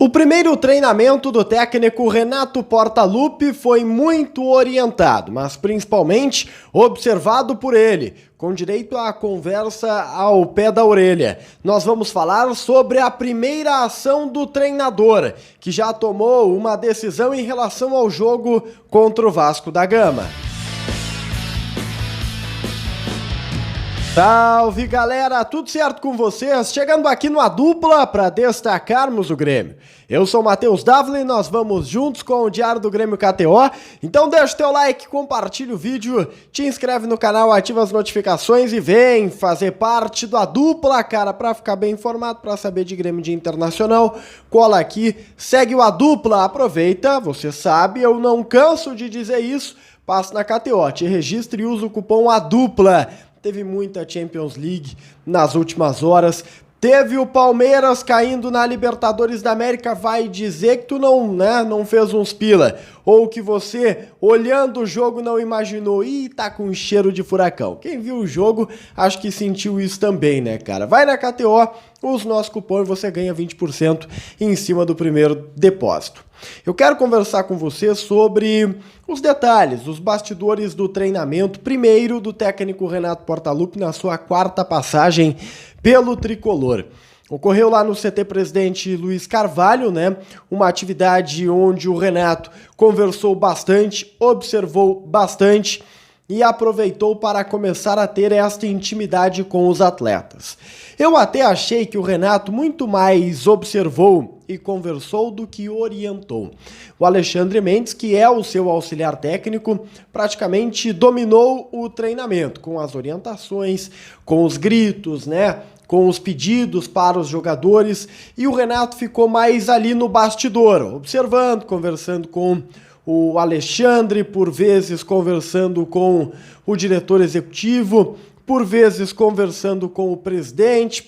O primeiro treinamento do técnico Renato Portaluppi foi muito orientado, mas principalmente observado por ele, com direito à conversa ao pé da orelha. Nós vamos falar sobre a primeira ação do treinador, que já tomou uma decisão em relação ao jogo contra o Vasco da Gama. Salve galera, tudo certo com vocês? Chegando aqui numa dupla para destacarmos o Grêmio. Eu sou o Matheus Dávila e nós vamos juntos com o Diário do Grêmio KTO. Então deixa o teu like, compartilha o vídeo, te inscreve no canal, ativa as notificações e vem fazer parte da dupla, cara, para ficar bem informado, para saber de Grêmio de Internacional. Cola aqui, segue o A Dupla, aproveita, você sabe, eu não canso de dizer isso, passa na KTO, te registre e usa o cupom A Dupla. Teve muita Champions League nas últimas horas. Teve o Palmeiras caindo na Libertadores da América. Vai dizer que tu não fez uns pila. Ou que você, olhando o jogo, não imaginou. Ih, tá com cheiro de furacão. Quem viu o jogo, acho que sentiu isso também, né, cara? Vai na KTO, usa o nosso cupom e você ganha 20% em cima do primeiro depósito. Eu quero conversar com você sobre os detalhes, os bastidores do treinamento, primeiro do técnico Renato Portaluppi na sua quarta passagem pelo Tricolor. Ocorreu lá no CT Presidente Luiz Carvalho, né? Uma atividade onde o Renato conversou bastante, observou bastante e aproveitou para começar a ter esta intimidade com os atletas. Eu até achei que o Renato muito mais observou e conversou do que orientou. O Alexandre Mendes, que é o seu auxiliar técnico, praticamente dominou o treinamento com as orientações, com os gritos, né? Com os pedidos para os jogadores, e o Renato ficou mais ali no bastidor, observando, conversando com o Alexandre, por vezes conversando com o diretor executivo, por vezes conversando com o presidente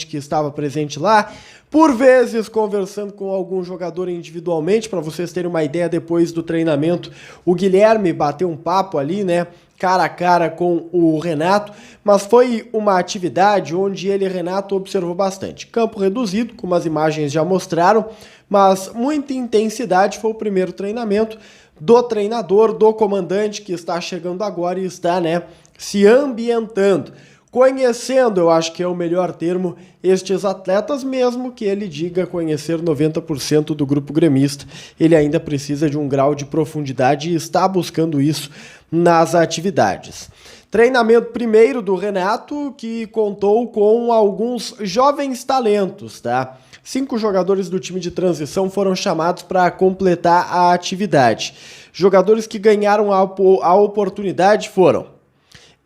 que estava presente lá, por vezes conversando com algum jogador individualmente. Para vocês terem uma ideia, depois do treinamento, o Guilherme bateu um papo ali, né, cara a cara com o Renato, mas foi uma atividade onde Renato, observou bastante. Campo reduzido, como as imagens já mostraram, mas muita intensidade. Foi o primeiro treinamento do treinador, do comandante que está chegando agora e está, né, se ambientando, conhecendo, eu acho que é o melhor termo, estes atletas, mesmo que ele diga conhecer 90% do grupo gremista, ele ainda precisa de um grau de profundidade e está buscando isso nas atividades. Treinamento primeiro do Renato, que contou com alguns jovens talentos, tá? 5 jogadores do time de transição foram chamados para completar a atividade. Jogadores que ganharam a oportunidade foram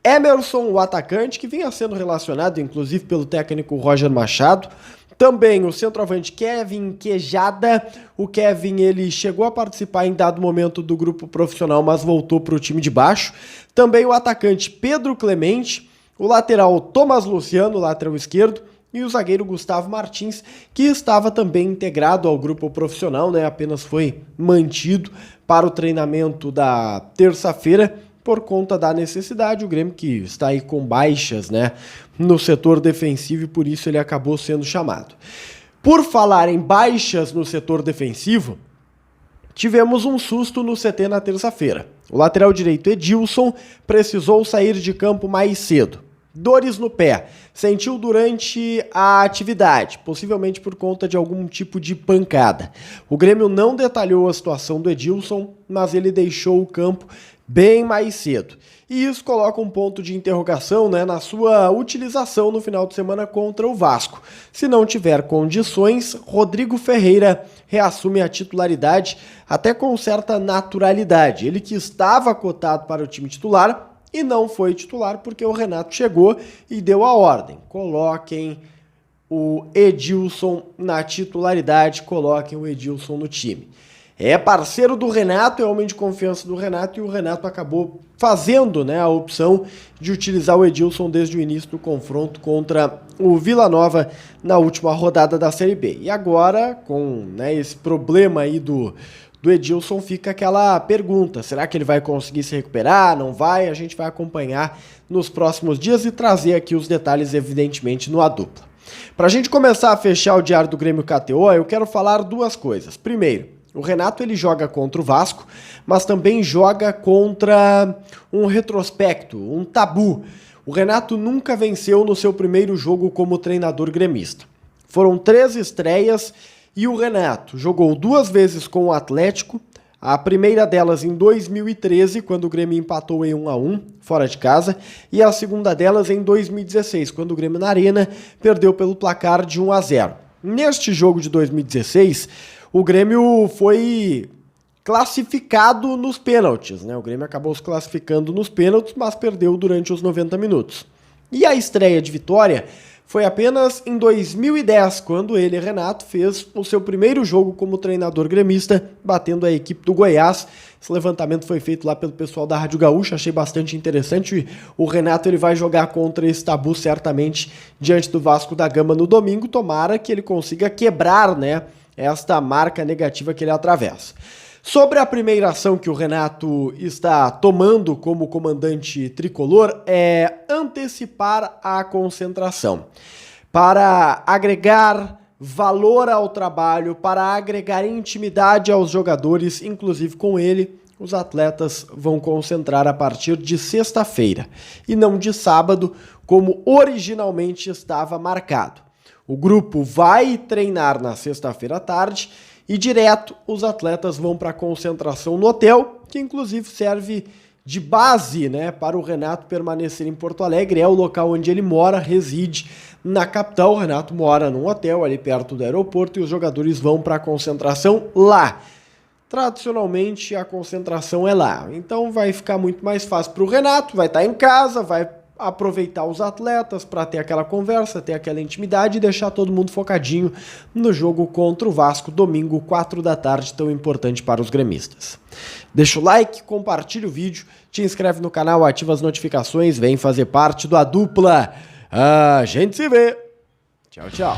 Emerson, o atacante, que vinha sendo relacionado, inclusive, pelo técnico Roger Machado. Também o centroavante Kevin Quejada. O Kevin, ele chegou a participar em dado momento do grupo profissional, mas voltou para o time de baixo. Também o atacante Pedro Clemente. O lateral Thomas Luciano, lateral esquerdo. E o zagueiro Gustavo Martins, que estava também integrado ao grupo profissional, né? Apenas foi mantido para o treinamento da terça-feira, por conta da necessidade. O Grêmio que está aí com baixas, né, no setor defensivo, e por isso ele acabou sendo chamado. Por falar em baixas no setor defensivo, tivemos um susto no CT na terça-feira. O lateral direito Edilson precisou sair de campo mais cedo. Dores no pé, sentiu durante a atividade, possivelmente por conta de algum tipo de pancada. O Grêmio não detalhou a situação do Edilson, mas ele deixou o campo bem mais cedo. E isso coloca um ponto de interrogação, né, na sua utilização no final de semana contra o Vasco. Se não tiver condições, Rodrigo Ferreira reassume a titularidade até com certa naturalidade. Ele que estava cotado para o time titular e não foi titular porque o Renato chegou e deu a ordem. Coloquem o Edilson na titularidade, coloquem o Edilson no time. É parceiro do Renato, é homem de confiança do Renato, e o Renato acabou fazendo, né, a opção de utilizar o Edilson desde o início do confronto contra o Vila Nova na última rodada da Série B. E agora, com, né, esse problema aí do Edilson, fica aquela pergunta: será que ele vai conseguir se recuperar? Não vai? A gente vai acompanhar nos próximos dias e trazer aqui os detalhes, evidentemente, no A Dupla. Pra gente começar a fechar o Diário do Grêmio KTO, eu quero falar duas coisas. Primeiro, o Renato ele joga contra o Vasco, mas também joga contra um retrospecto, um tabu. O Renato nunca venceu no seu primeiro jogo como treinador gremista. Foram 3 estreias e o Renato jogou 2 vezes com o Atlético, a primeira delas em 2013, quando o Grêmio empatou em 1-1, fora de casa, e a segunda delas em 2016, quando o Grêmio na Arena perdeu pelo placar de 1-0. Neste jogo de 2016, o Grêmio foi classificado nos pênaltis, né? O Grêmio acabou se classificando nos pênaltis, mas perdeu durante os 90 minutos. E a estreia de Vitória foi apenas em 2010, quando ele, Renato, fez o seu primeiro jogo como treinador gremista, batendo a equipe do Goiás. Esse levantamento foi feito lá pelo pessoal da Rádio Gaúcha, achei bastante interessante. O Renato ele vai jogar contra esse tabu certamente diante do Vasco da Gama no domingo. Tomara que ele consiga quebrar, né, esta marca negativa que ele atravessa. Sobre a primeira ação que o Renato está tomando como comandante tricolor é antecipar a concentração. Para agregar valor ao trabalho, para agregar intimidade aos jogadores, inclusive com ele, os atletas vão concentrar a partir de sexta-feira e não de sábado, como originalmente estava marcado. O grupo vai treinar na sexta-feira à tarde e direto os atletas vão para a concentração no hotel, que inclusive serve de base, né, para o Renato permanecer em Porto Alegre. É o local onde ele mora, reside na capital. O Renato mora num hotel ali perto do aeroporto e os jogadores vão para a concentração lá. Tradicionalmente a concentração é lá, então vai ficar muito mais fácil para o Renato, vai estar em casa, vai aproveitar os atletas para ter aquela conversa, ter aquela intimidade e deixar todo mundo focadinho no jogo contra o Vasco, domingo, 4 da tarde, tão importante para os gremistas. Deixa o like, compartilha o vídeo, te inscreve no canal, ativa as notificações, vem fazer parte do A Dupla. A gente se vê. Tchau, tchau.